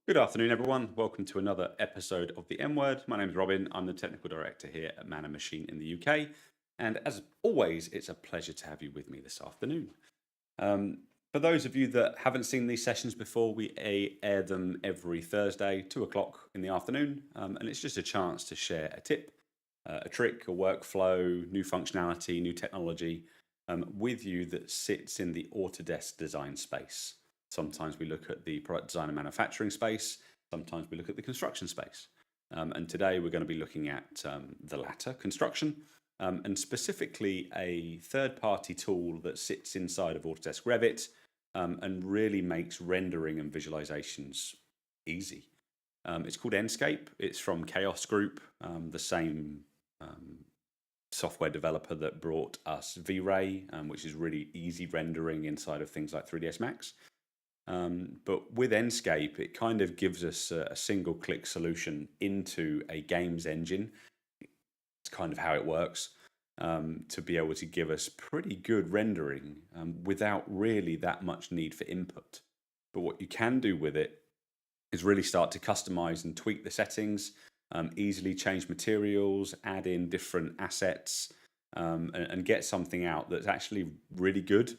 Good afternoon, everyone. Welcome to another episode of the M Word. My name is Robin. I'm the technical director here at Man and Machine in the UK. And as always, it's a pleasure to have you with me this afternoon. Um, for those of you that haven't seen these sessions before, we air them every Thursday, 2 o'clock in the afternoon. And it's just a chance to share a tip, a trick, a workflow, new functionality, new technology with you that sits in the Autodesk design space. Sometimes we look at the product design and manufacturing space. Sometimes we look at the construction space. And today we're going to be looking at the latter, construction, and specifically a third-party tool that sits inside of Autodesk Revit and really makes rendering and visualizations easy. It's called Enscape. It's from Chaos Group, the same software developer that brought us V-Ray, which is really easy rendering inside of things like 3ds Max. But with Enscape, it kind of gives us a single click solution into a games engine. It's kind of how it works, to be able to give us pretty good rendering without really that much need for input. But what you can do with it is really start to customize and tweak the settings, easily change materials, add in different assets, and get something out that's actually really good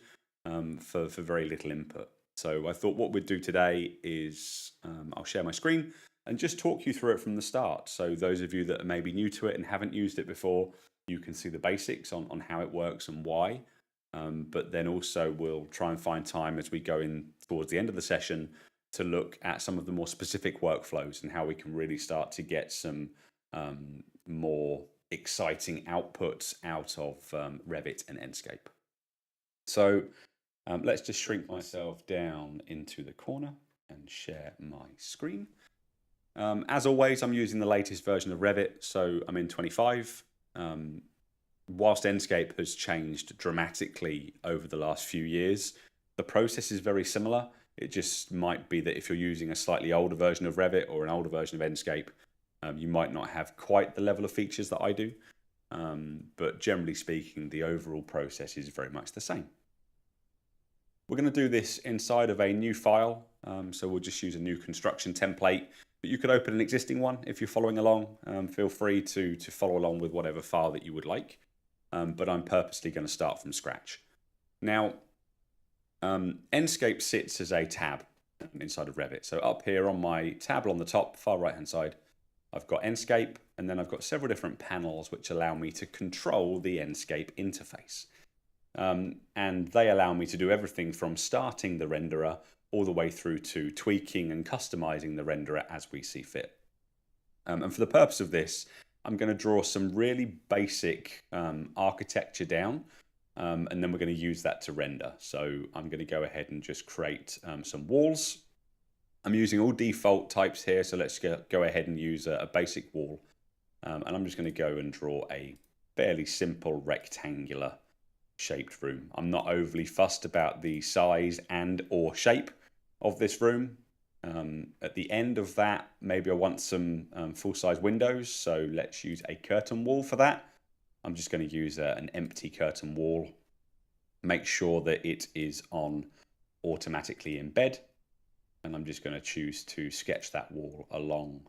for very little input. So I thought what we'd do today is I'll share my screen and just talk you through it from the start. So those of you that are maybe new to it and haven't used it before, you can see the basics on how it works and why. But then also we'll try and find time as we go in towards the end of the session to look at some of the more specific workflows and how we can really start to get some more exciting outputs out of Revit and Enscape. So let's just shrink myself down into the corner and share my screen. As always, I'm using the latest version of Revit, so I'm in 25. Whilst Enscape has changed dramatically over the last few years, the process is very similar. It just might be that if you're using a slightly older version of Revit or an older version of Enscape, you might not have quite the level of features that I do. But generally speaking, the overall process is very much the same. We're going to do this inside of a new file, so we'll just use a new construction template, but you could open an existing one if you're following along. Feel free to follow along with whatever file that you would like, but I'm purposely going to start from scratch. Now, Enscape sits as a tab inside of Revit. So up here on my tab on the top, far right-hand side, I've got Enscape, and then I've got several different panels which allow me to control the Enscape interface. And they allow me to do everything from starting the renderer all the way through to tweaking and customizing the renderer as we see fit. And for the purpose of this, I'm going to draw some really basic architecture down, and then we're going to use that to render. So I'm going to go ahead and just create some walls. I'm using all default types here, so let's go ahead and use a basic wall. And I'm just going to go and draw a fairly simple rectangular shaped room. I'm not overly fussed about the size and or shape of this room. At the end of that, maybe I want some full-size windows, so let's use a curtain wall for that. I'm just going to use an empty curtain wall. Make sure that it is on automatically embed, and I'm just going to choose to sketch that wall along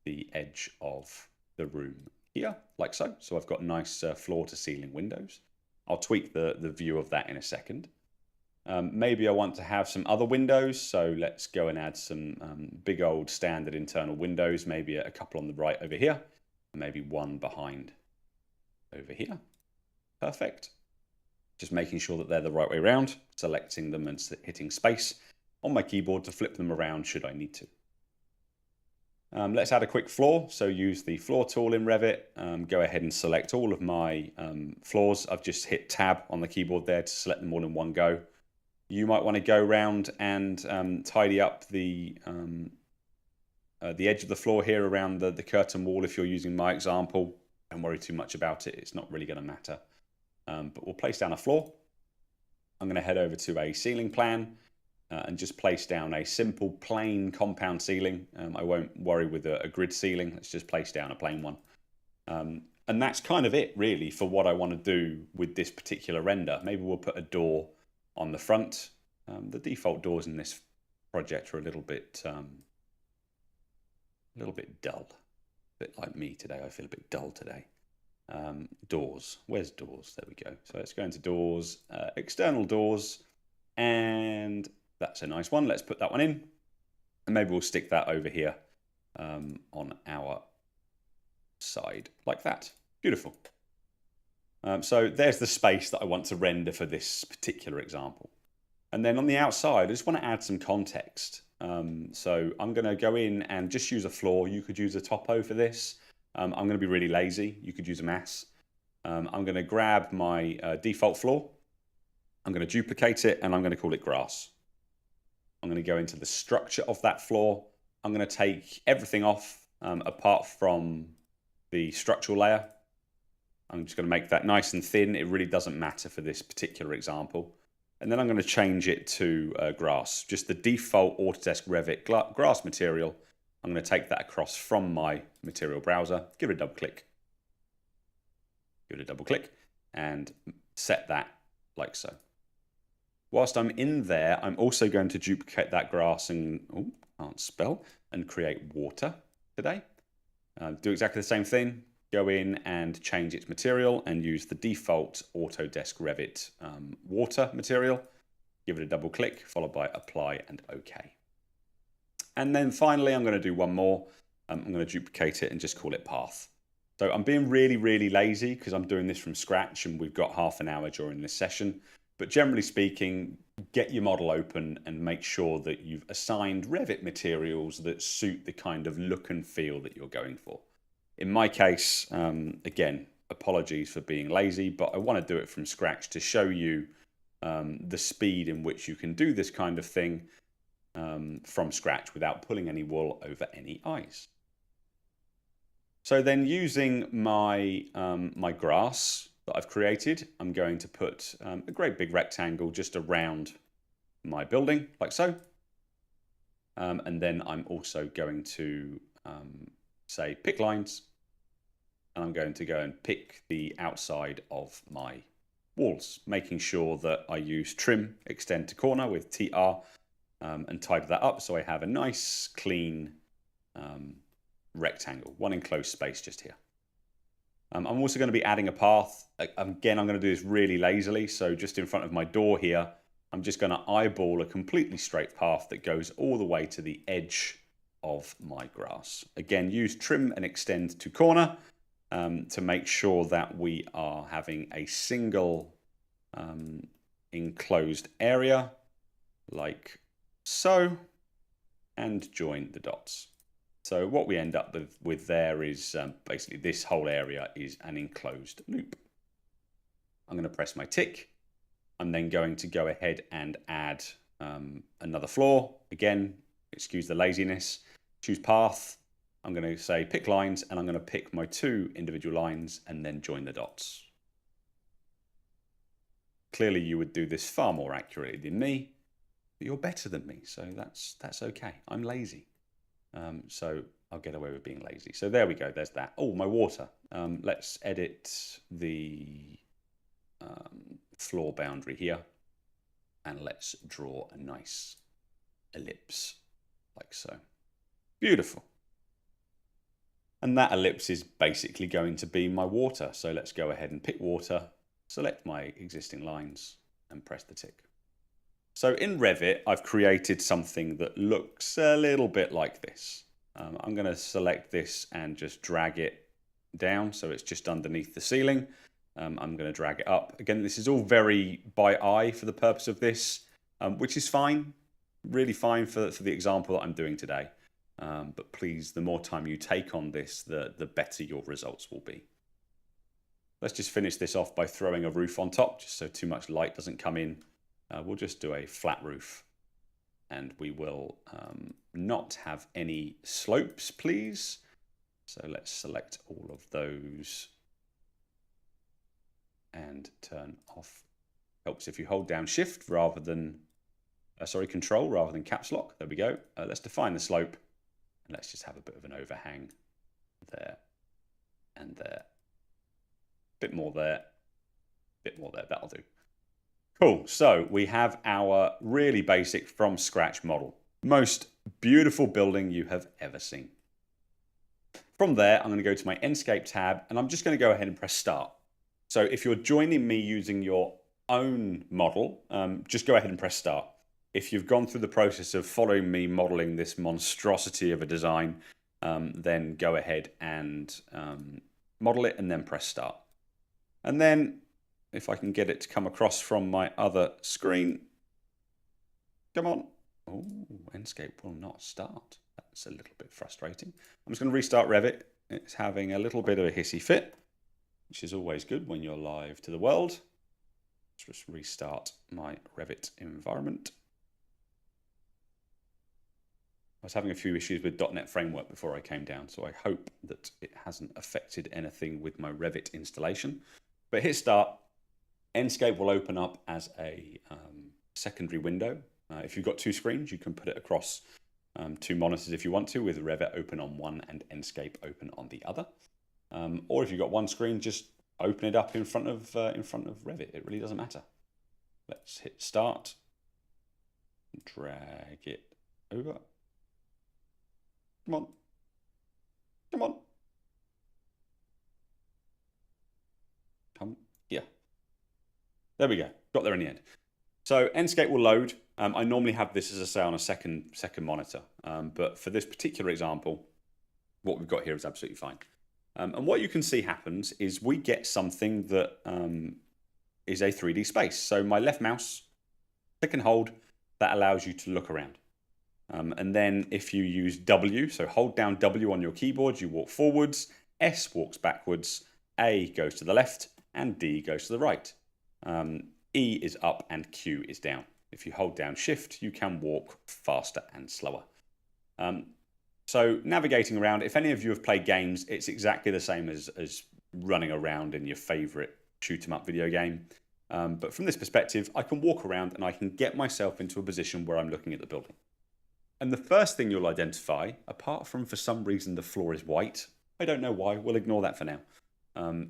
the edge of the room here, like so. So I've got nice floor to ceiling windows. I'll tweak the view of that in a second. Maybe I want to have some other windows, so let's go and add some big old standard internal windows, maybe a couple on the right over here, and maybe one behind over here. Perfect. Just making sure that they're the right way around, selecting them and hitting space on my keyboard to flip them around should I need to. Let's add a quick floor. So use the floor tool in Revit. Go ahead and select all of my floors. I've just hit tab on the keyboard there to select them all in one go. You might want to go around and tidy up the edge of the floor here around the curtain wall if you're using my example. Don't worry too much about it. It's not really going to matter. But we'll place down a floor. I'm going to head over to a ceiling plan. And just place down a simple plain compound ceiling. I won't worry with a grid ceiling. Let's just place down a plain one. And that's kind of it really for what I want to do with this particular render. Maybe we'll put a door on the front. The default doors in this project are a little bit a little bit dull. A bit like me today, I feel a bit dull today. Doors, where's doors? There we go. So let's go into doors, external doors, and that's a nice one. Let's put that one in, and maybe we'll stick that over here on our side like that. Beautiful. So there's the space that I want to render for this particular example. And then on the outside, I just want to add some context. So I'm going to go in and just use a floor. You could use a topo for this. I'm going to be really lazy. You could use a mass. I'm going to grab my default floor. I'm going to duplicate it, and I'm going to call it grass. I'm going to go into the structure of that floor. I'm going to take everything off apart from the structural layer. I'm just going to make that nice and thin. It really doesn't matter for this particular example. And then I'm going to change it to grass, just the default Autodesk Revit grass material. I'm going to take that across from my material browser, give it a double click. Give it a double click and set that like so. Whilst I'm in there, I'm also going to duplicate that grass and, can't spell, and create water today. Do exactly the same thing. Go in and change its material and use the default Autodesk Revit water material. Give it a double click, followed by apply and OK. And then finally, I'm going to do one more. I'm going to duplicate it and just call it path. So I'm being really, really lazy because I'm doing this from scratch and we've got half an hour during this session. But generally speaking, get your model open and make sure that you've assigned Revit materials that suit the kind of look and feel that you're going for. In my case, again, apologies for being lazy, but I want to do it from scratch to show you the speed in which you can do this kind of thing from scratch without pulling any wool over any eyes. So then using my, my grass that I've created, I'm going to put a great big rectangle just around my building, like so. And then I'm also going to say pick lines. And I'm going to go and pick the outside of my walls, making sure that I use trim extend to corner with TR and tidy that up so I have a nice clean rectangle, one enclosed space just here. I'm also going to be adding a path. Again, I'm going to do this really lazily. So just in front of my door here, I'm just going to eyeball a completely straight path that goes all the way to the edge of my grass. Again, use trim and extend to corner to make sure that we are having a single enclosed area like so, and join the dots. So what we end up with there is basically this whole area is an enclosed loop. I'm going to press my tick. I'm then going to go ahead and add another floor. Again, excuse the laziness. Choose path. I'm going to say pick lines, and I'm going to pick my two individual lines and then join the dots. Clearly, you would do this far more accurately than me, but you're better than me, so that's okay. I'm lazy. So I'll get away with being lazy. So there we go. There's that. Oh, my water. Let's edit the floor boundary here, and let's draw a nice ellipse like so. Beautiful. And that ellipse is basically going to be my water. So let's go ahead and pick water, select my existing lines, and press the tick. So in Revit, I've created something that looks a little bit like this. I'm going to select this and just drag it down so it's just underneath the ceiling. I'm going to drag it up. Again, this is all very by eye for the purpose of this, which is fine, really fine for the example that I'm doing today. But please, the more time you take on this, the better your results will be. Let's just finish this off by throwing a roof on top, just so too much light doesn't come in. We'll just do a flat roof, and we will not have any slopes, please. So let's select all of those and turn off. Helps if you hold down Shift rather than, Control rather than Caps Lock. There we go. Let's define the slope. And let's just have a bit of an overhang there and there. Bit more there, bit more there, that'll do. Cool, so we have our really basic from scratch model. Most beautiful building you have ever seen. From there, I'm going to go to my Enscape tab, and I'm just going to go ahead and press start. So if you're joining me using your own model, just go ahead and press start. If you've gone through the process of following me modeling this monstrosity of a design, then go ahead and model it and then press start. And then if I can get it to come across from my other screen, come on. Oh, Enscape will not start. That's a little bit frustrating. I'm just going to restart Revit. It's having a little bit of a hissy fit, which is always good when you're live to the world. Let's just restart my Revit environment. I was having a few issues with .NET Framework before I came down, so I hope that it hasn't affected anything with my Revit installation. But hit start. Enscape will open up as a secondary window. If you've got two screens, you can put it across two monitors if you want to, with Revit open on one and Enscape open on the other. Or if you've got one screen, just open it up in front of Revit. It really doesn't matter. Let's hit start. Drag it over. Come on. Come on. Come here. There we go. Got there in the end. So Enscape will load. I normally have this, as I say, on a second monitor. But for this particular example, what we've got here is absolutely fine. And what you can see happens is we get something that is a 3D space. So my left mouse, click and hold, that allows you to look around. And then if you use W, so hold down W on your keyboard, you walk forwards, S walks backwards, A goes to the left, and D goes to the right. E is up and Q is down. If you hold down Shift, you can walk faster and slower. So navigating around, if any of you have played games, it's exactly the same as running around in your favorite shoot 'em up video game. But from this perspective, I can walk around and I can get myself into a position where I'm looking at the building. And the first thing you'll identify, apart from for some reason the floor is white, I don't know why, we'll ignore that for now,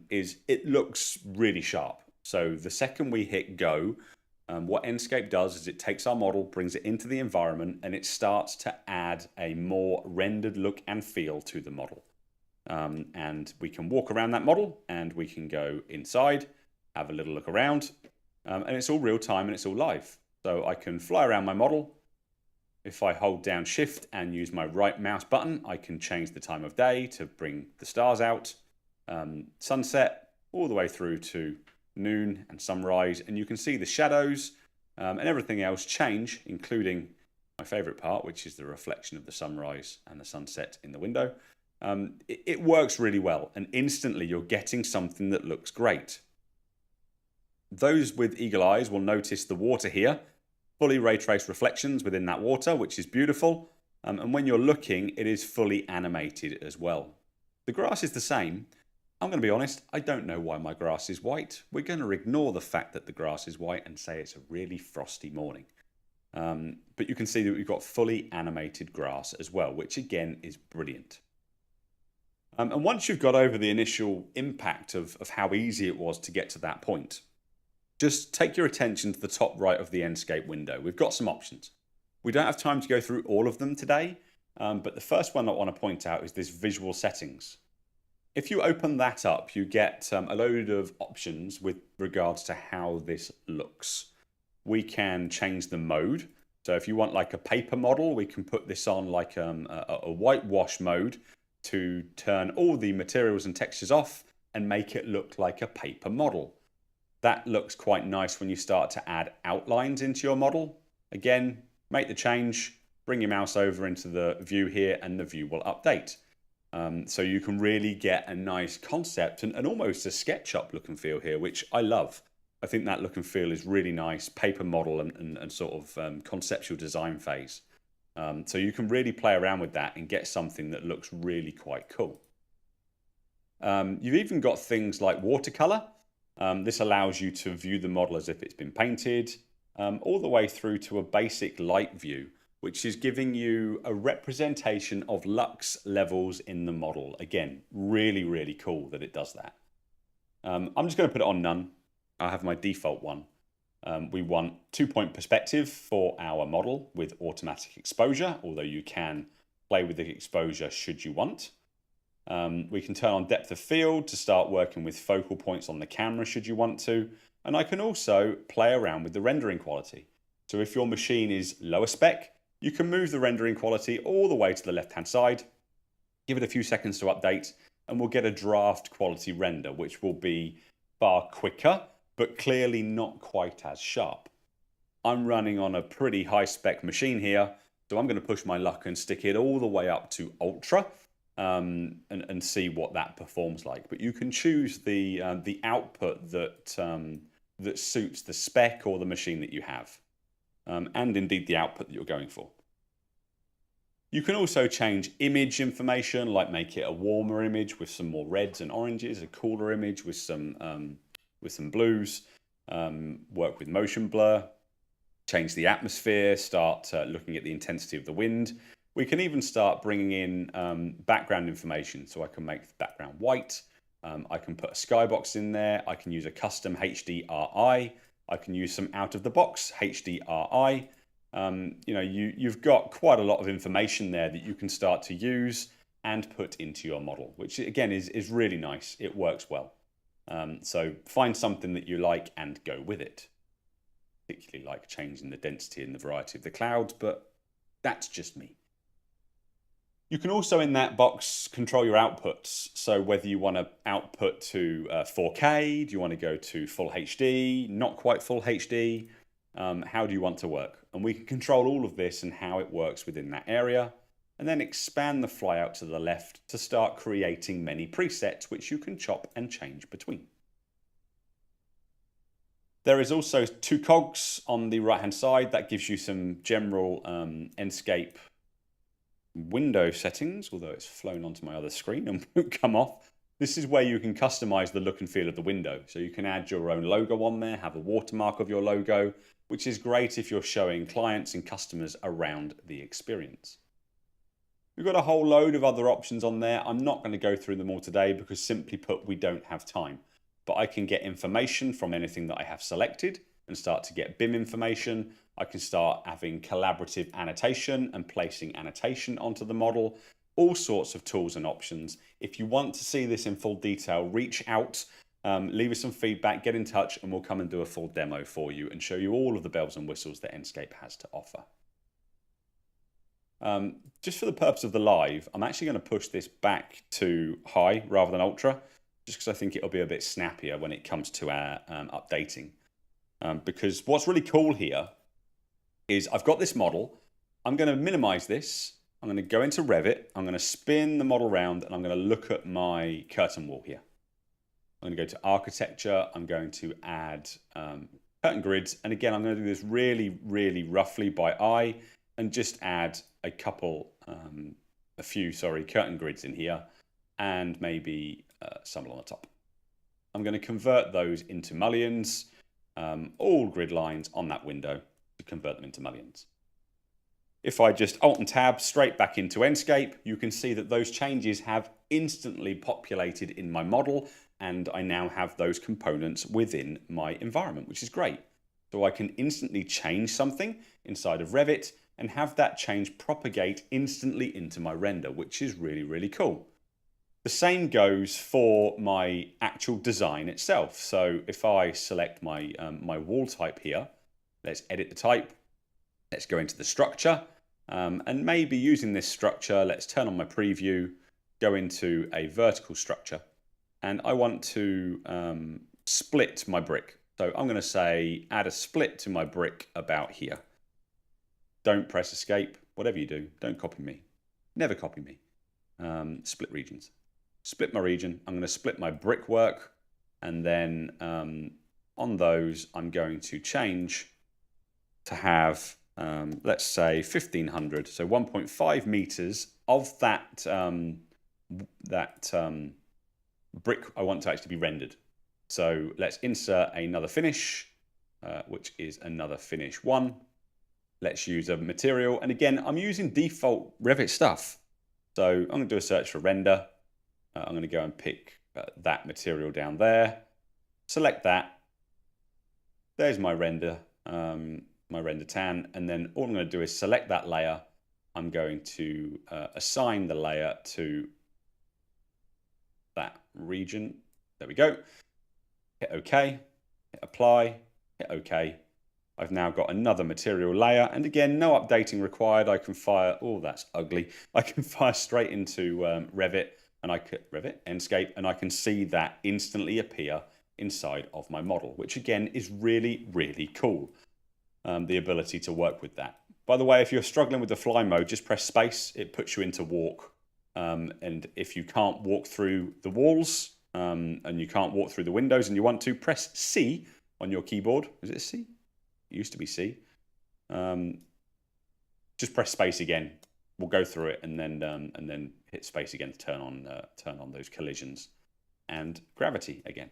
is it looks really sharp. So the second we hit go, what Enscape does is it takes our model, brings it into the environment, and it starts to add a more rendered look and feel to the model. And we can walk around that model, and we can go inside, have a little look around, and it's all real time and it's all live. So I can fly around my model. If I hold down Shift and use my right mouse button, I can change the time of day to bring the stars out, sunset, all the way through to noon and sunrise, and you can see the shadows and everything else change, including my favorite part, which is the reflection of the sunrise and the sunset in the window. It works really well, and instantly you're getting something that looks great. Those with eagle eyes will notice the water here, fully ray traced reflections within that water, which is beautiful. And when you're looking, it is fully animated as well. The grass is the same. I'm going to be honest, I don't know why my grass is white. We're going to ignore the fact that the grass is white and say it's a really frosty morning. But you can see that we've got fully animated grass as well, which again is brilliant. And once you've got over the initial impact of how easy it was to get to that point, just take your attention to the top right of the Enscape window. We've got some options. We don't have time to go through all of them today, but the first one I want to point out is this visual settings. If you open that up, you get a load of options with regards to how this looks. We can change the mode. So if you want like a paper model, we can put this on like a whitewash mode to turn all the materials and textures off and make it look like a paper model. That looks quite nice when you start to add outlines into your model. Again, make the change, bring your mouse over into the view here, and the view will update. So you can really get a nice concept and almost a SketchUp look and feel here, which I love. I think that look and feel is really nice, paper model and sort of conceptual design phase. So you can really play around with that and get something that looks really quite cool. You've even got things like watercolor. This allows you to view the model as if it's been painted, all the way through to a basic light view, which is giving you a representation of lux levels in the model. Again, really, really cool that it does that. I'm just going to put it on none. I have my default one. We want 2-point perspective for our model with automatic exposure, although you can play with the exposure should you want. We can turn on depth of field to start working with focal points on the camera should you want to. And I can also play around with the rendering quality. So if your machine is lower spec, you can move the rendering quality all the way to the left-hand side, give it a few seconds to update, and we'll get a draft quality render, which will be far quicker, but clearly not quite as sharp. I'm running on a pretty high spec machine here, so I'm going to push my luck and stick it all the way up to Ultra and see what that performs like. But you can choose the output that suits the spec or the machine that you have, and indeed the output that you're going for. You can also change image information, like make it a warmer image with some more reds and oranges, a cooler image with some blues, work with motion blur, change the atmosphere, start looking at the intensity of the wind. We can even start bringing in background information. So I can make the background white. I can put a skybox in there. I can use a custom HDRI. I can use some out-of-the-box HDRI. You've got quite a lot of information there that you can start to use and put into your model, which again is really nice. It works well. So find something that you like and go with it. Particularly like changing the density and the variety of the clouds, but that's just me. You can also in that box control your outputs. So whether you want to output to 4K, do you want to go to full HD, not quite full HD, how do you want to work? And we can control all of this and how it works within that area, and then expand the flyout to the left to start creating many presets which you can chop and change between. There is also 2 cogs on the right hand side. That gives you some general Enscape window settings, although it's flown onto my other screen and won't come off. This is where you can customize the look and feel of the window. So you can add your own logo on there, have a watermark of your logo, which is great if you're showing clients and customers around the experience. We've got a whole load of other options on there. I'm not going to go through them all today because simply put, we don't have time. But I can get information from anything that I have selected and start to get BIM information. I can start having collaborative annotation and placing annotation onto the model. All sorts of tools and options. If you want to see this in full detail, reach out, leave us some feedback, get in touch, and we'll come and do a full demo for you and show you all of the bells and whistles that Enscape has to offer. Just for the purpose of the live, I'm actually going to push this back to high rather than ultra, just because I think it'll be a bit snappier when it comes to our updating. Because what's really cool here is I've got this model. I'm going to minimize this. I'm going to go into Revit. I'm going to spin the model around and I'm going to look at my curtain wall here. I'm going to go to architecture. I'm going to add curtain grids. And again, I'm going to do this really, really roughly by eye and just add a few curtain grids in here and maybe some on the top. I'm going to convert those into mullions, all grid lines on that window to convert them into mullions. If I just Alt and Tab straight back into Enscape, you can see that those changes have instantly populated in my model, and I now have those components within my environment, which is great. So I can instantly change something inside of Revit and have that change propagate instantly into my render, which is really, really cool. The same goes for my actual design itself. So if I select my, my wall type here, let's edit the type. Let's go into the structure, and maybe using this structure, let's turn on my preview, go into a vertical structure, and I want to split my brick. So I'm going to say add a split to my brick about here. Don't press escape, whatever you do, don't copy me. Never copy me. Split regions. Split my region. I'm going to split my brickwork, and then on those, I'm going to change to have let's say 1500, so 1.5 meters of that brick I want to actually be rendered. So let's insert another finish, which is another finish 1. Let's use a material, and again I'm using default Revit stuff. So I'm going to do a search for render. I'm going to go and pick that material down there, select that. There's my render. My render tan, and then all I'm going to do is select that layer. I'm going to assign the layer to that region. There we go. Hit OK, hit apply, hit OK. I've now got another material layer, and again, no updating required. I can fire, oh, that's ugly. I can fire straight into Revit, and I could Enscape, and I can see that instantly appear inside of my model, which again is really, really cool. The ability to work with that. By the way, if you're struggling with the fly mode, just press space. It puts you into walk. And if you can't walk through the walls and you can't walk through the windows and you want to, press C on your keyboard. Is it C? It used to be C. Just press space again. We'll go through it and then hit space again to turn on those collisions and gravity again.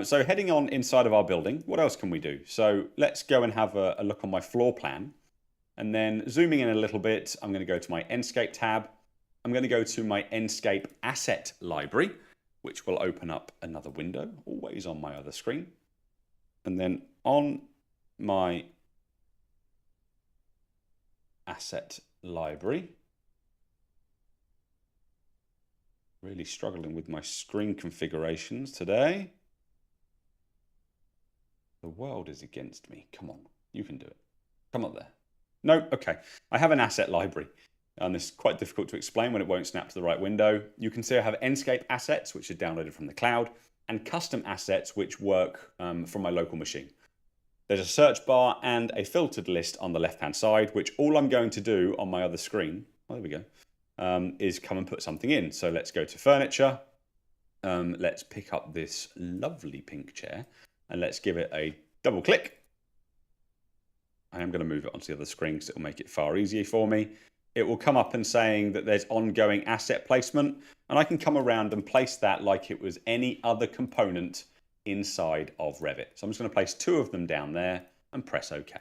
So heading on inside of our building, what else can we do? So let's go and have a look on my floor plan. And then zooming in a little bit, I'm going to go to my Enscape tab. I'm going to go to my Enscape asset library, which will open up another window, always on my other screen. And then on my asset library, really struggling with my screen configurations today. The world is against me. Come on, you can do it. Come up there. No, okay. I have an asset library, and it's quite difficult to explain when it won't snap to the right window. You can see I have Enscape assets, which are downloaded from the cloud, and custom assets, which work from my local machine. There's a search bar and a filtered list on the left-hand side, which all I'm going to do on my other screen, oh, there we go, is come and put something in. So let's go to furniture. Let's pick up this lovely pink chair, and let's give it a double click. I am going to move it onto the other screen because it will make it far easier for me. It will come up and saying that there's ongoing asset placement, and I can come around and place that like it was any other component inside of Revit. So I'm just going to place 2 of them down there and press OK.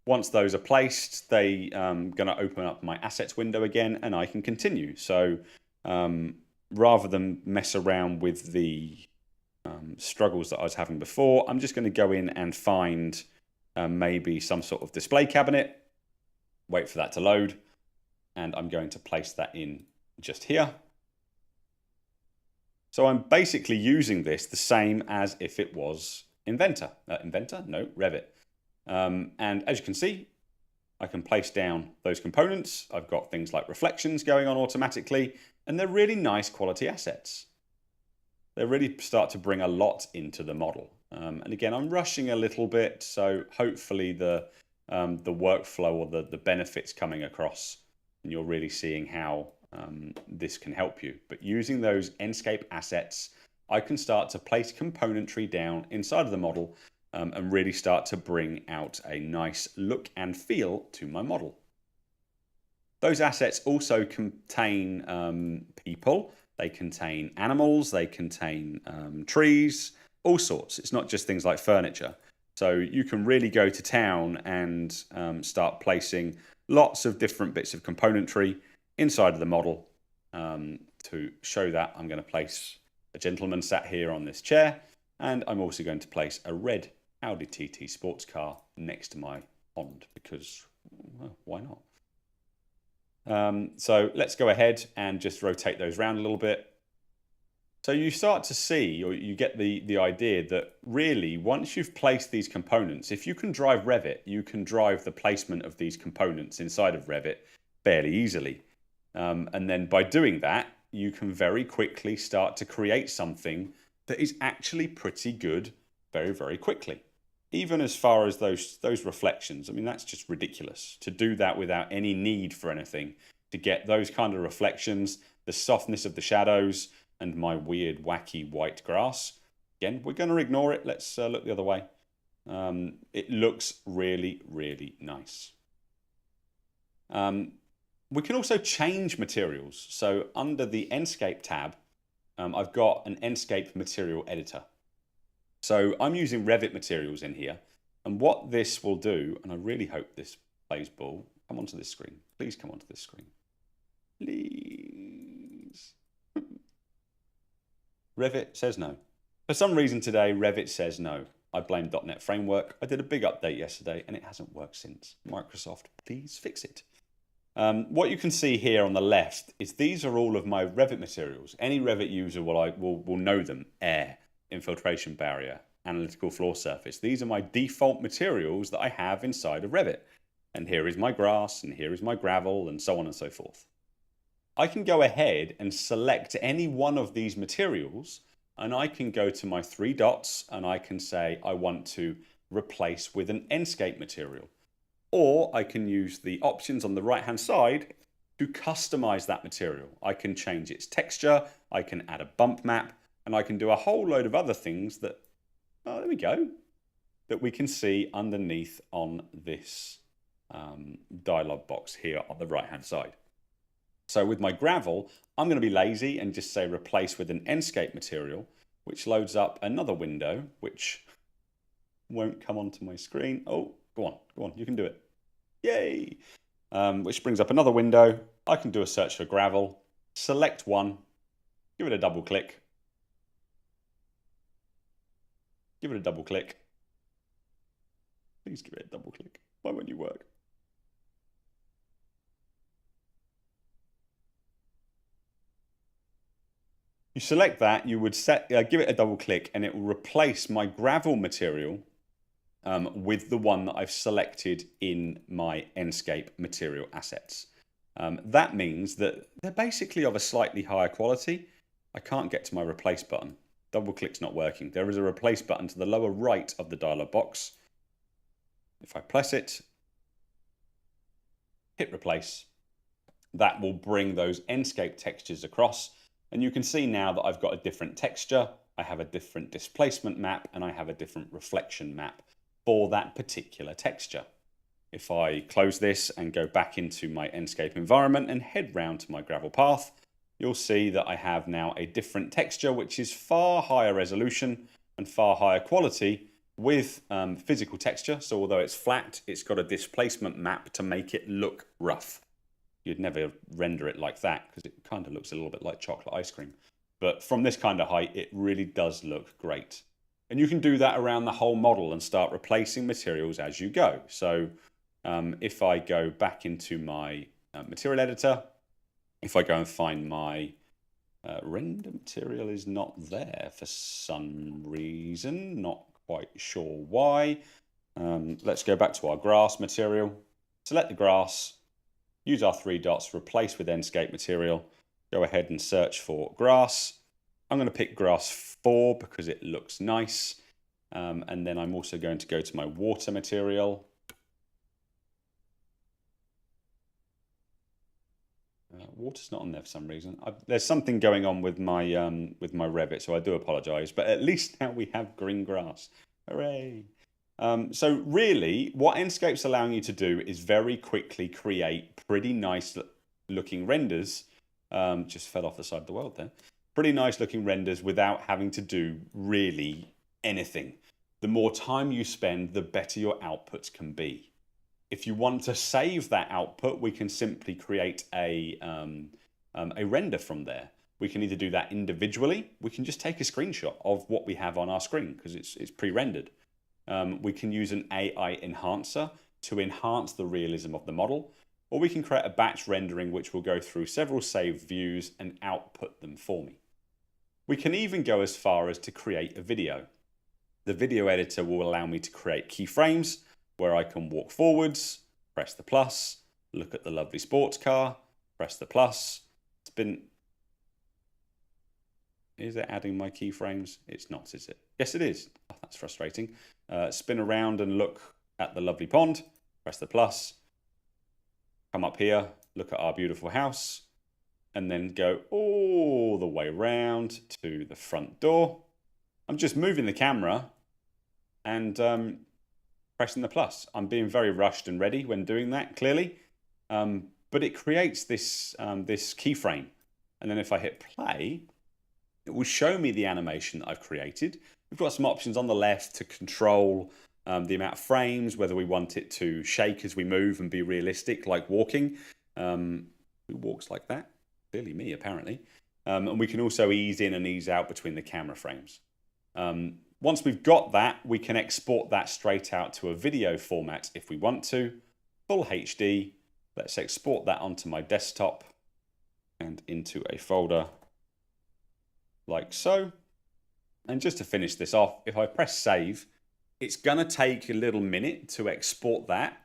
Once those are placed, they going to open up my assets window again, and I can continue. So rather than mess around with the struggles that I was having before, I'm just going to go in and find maybe some sort of display cabinet, wait for that to load, and I'm going to place that in just here. So I'm basically using this the same as if it was Revit. And as you can see, I can place down those components. I've got things like reflections going on automatically, and they're really nice quality assets. They really start to bring a lot into the model. And again, I'm rushing a little bit, so hopefully the workflow or the benefits coming across, and you're really seeing how this can help you. But using those Enscape assets, I can start to place componentry down inside of the model and really start to bring out a nice look and feel to my model. Those assets also contain people, they contain animals, they contain trees, all sorts. It's not just things like furniture. So you can really go to town and start placing lots of different bits of componentry inside of the model. To show that, I'm going to place a gentleman sat here on this chair, and I'm also going to place a red Audi TT sports car next to my pond because, well, why not? So let's go ahead and just rotate those around a little bit. So you start to see, or you get the idea that really once you've placed these components, if you can drive Revit, you can drive the placement of these components inside of Revit fairly easily. And then by doing that, you can very quickly start to create something that is actually pretty good very, very quickly. Even as far as those reflections, I mean, that's just ridiculous to do that without any need for anything, to get those kind of reflections, the softness of the shadows, and my weird, wacky white grass. Again, we're going to ignore it. Let's look the other way. It looks really, really nice. We can also change materials. So under the Enscape tab, I've got an Enscape material editor. So I'm using Revit materials in here. And what this will do, and I really hope this plays ball, come onto this screen. Please come onto this screen. Please. Revit says no. For some reason today, Revit says no. I blame .NET Framework. I did a big update yesterday and it hasn't worked since. Microsoft, please fix it. What you can see here on the left is these are all of my Revit materials. Any Revit user will know them. Air, infiltration barrier, analytical floor surface. These are my default materials that I have inside of Revit. And here is my grass, and here is my gravel, and so on and so forth. I can go ahead and select any one of these materials, and I can go to my three dots and I can say I want to replace with an Enscape material. Or I can use the options on the right hand side to customize that material. I can change its texture, I can add a bump map, and I can do a whole load of other things that, oh, there we go, that we can see underneath on this dialog box here on the right hand side. So with my gravel, I'm going to be lazy and just say replace with an Enscape material, which loads up another window, which won't come onto my screen. Oh, go on, you can do it. Yay! Which brings up another window. I can do a search for gravel, select one, give it a double click. Give it a double click. Please give it a double click. Why won't you work? You select that, you would give it a double click, and it will replace my gravel material with the one that I've selected in my Enscape material assets. That means that they're basically of a slightly higher quality. I can't get to my replace button. Double click's not working. There is a replace button to the lower right of the dialog box. If I press it, hit replace, that will bring those Enscape textures across. And you can see now that I've got a different texture, I have a different displacement map, and I have a different reflection map for that particular texture. If I close this and go back into my Enscape environment and head round to my gravel path, you'll see that I have now a different texture, which is far higher resolution and far higher quality with physical texture. So although it's flat, it's got a displacement map to make it look rough. You'd never render it like that because it kind of looks a little bit like chocolate ice cream. But from this kind of height, it really does look great. And you can do that around the whole model and start replacing materials as you go. So if I go back into my material editor, if I go and find my render material is not there for some reason, not quite sure why. Let's go back to our grass material, select the grass, use our three dots, replace with Enscape material, go ahead and search for grass. I'm going to pick grass 4 because it looks nice. And then I'm also going to go to my water material. Water's not on there for some reason. There's something going on with my Revit, so I do apologize. But at least now we have green grass. Hooray! So really, what Enscape's allowing you to do is very quickly create pretty nice looking renders. Just fell off the side of the world there. Pretty nice looking renders without having to do really anything. The more time you spend, the better your outputs can be. If you want to save that output, we can simply create a render from there. We can either do that individually. We can just take a screenshot of what we have on our screen because it's pre-rendered. We can use an AI enhancer to enhance the realism of the model, or we can create a batch rendering which will go through several saved views and output them for me. We can even go as far as to create a video. The video editor will allow me to create keyframes where I can walk forwards, press the plus, look at the lovely sports car, press the plus. Is it adding my keyframes? It's not, is it? Yes, it is. Oh, that's frustrating. Spin around and look at the lovely pond, press the plus, come up here, look at our beautiful house, and then go all the way round to the front door. I'm just moving the camera and pressing the plus. I'm being very rushed and ready when doing that, clearly. But it creates this keyframe. And then if I hit play, it will show me the animation that I've created. We've got some options on the left to control the amount of frames, whether we want it to shake as we move and be realistic, like walking. Who walks like that? Clearly me, apparently. And we can also ease in and ease out between the camera frames. Once we've got that, we can export that straight out to a video format if we want to, full HD, Let's export that onto my desktop and into a folder like so. And just to finish this off, if I press save, it's going to take a little minute to export that.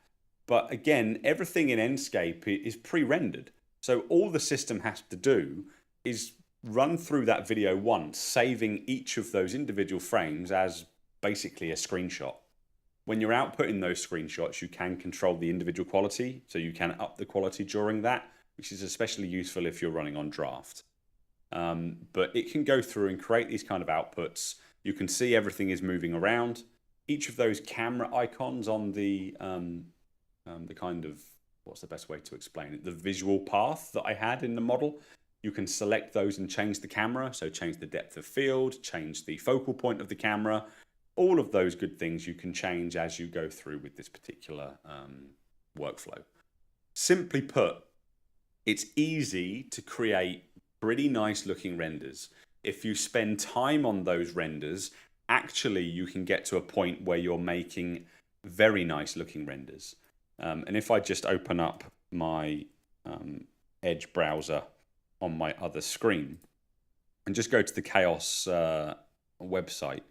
But again, everything in Enscape is pre-rendered. So all the system has to do is run through that video once, saving each of those individual frames as basically a screenshot. When you're outputting those screenshots, you can control the individual quality. So you can up the quality during that, which is especially useful if you're running on draft. But it can go through and create these kind of outputs. You can see everything is moving around. Each of those camera icons on the kind of, what's the best way to explain it? The visual path that I had in the model. You can select those and change the camera. So change the depth of field, change the focal point of the camera. All of those good things you can change as you go through with this particular workflow. Simply put, it's easy to create pretty nice looking renders. If you spend time on those renders, actually you can get to a point where you're making very nice looking renders. And if I just open up my Edge browser on my other screen and just go to the Chaos website,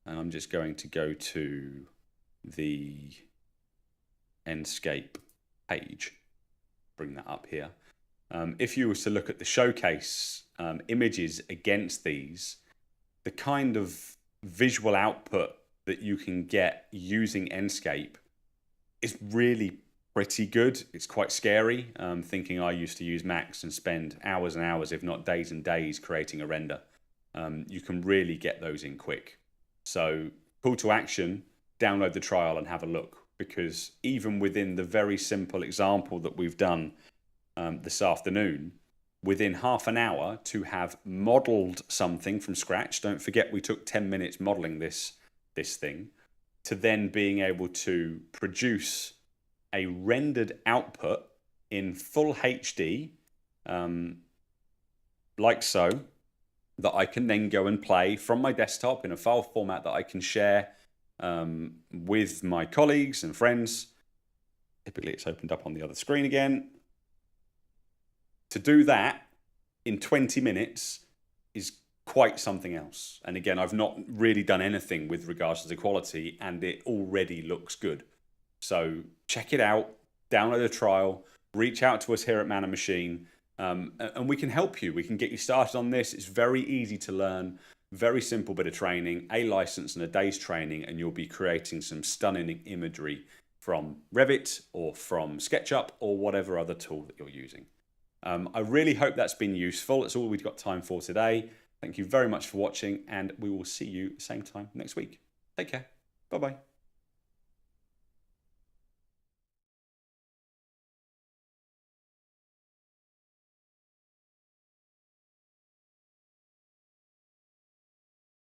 and I'm just going to go to the Enscape page, bring that up here. If you were to look at the showcase images against these, the kind of visual output that you can get using Enscape is really pretty good. It's quite scary, thinking I used to use Max and spend hours and hours, if not days and days, creating a render. You can really get those in quick. So call to action, download the trial and have a look, because even within the very simple example that we've done this afternoon, within half an hour to have modeled something from scratch, don't forget we took 10 minutes modeling this thing, to then being able to produce a rendered output in full HD, like so, that I can then go and play from my desktop in a file format that I can share with my colleagues and friends. Typically it's opened up on the other screen again. To do that in 20 minutes is quite something else. And again, I've not really done anything with regards to the quality, and it already looks good. So check it out, download a trial, reach out to us here at Man and Machine, and we can help you. We can get you started on this. It's very easy to learn, very simple bit of training, a license and a day's training, and you'll be creating some stunning imagery from Revit or from SketchUp or whatever other tool that you're using. I really hope that's been useful. That's all we've got time for today. Thank you very much for watching, and we will see you same time next week. Take care. Bye-bye.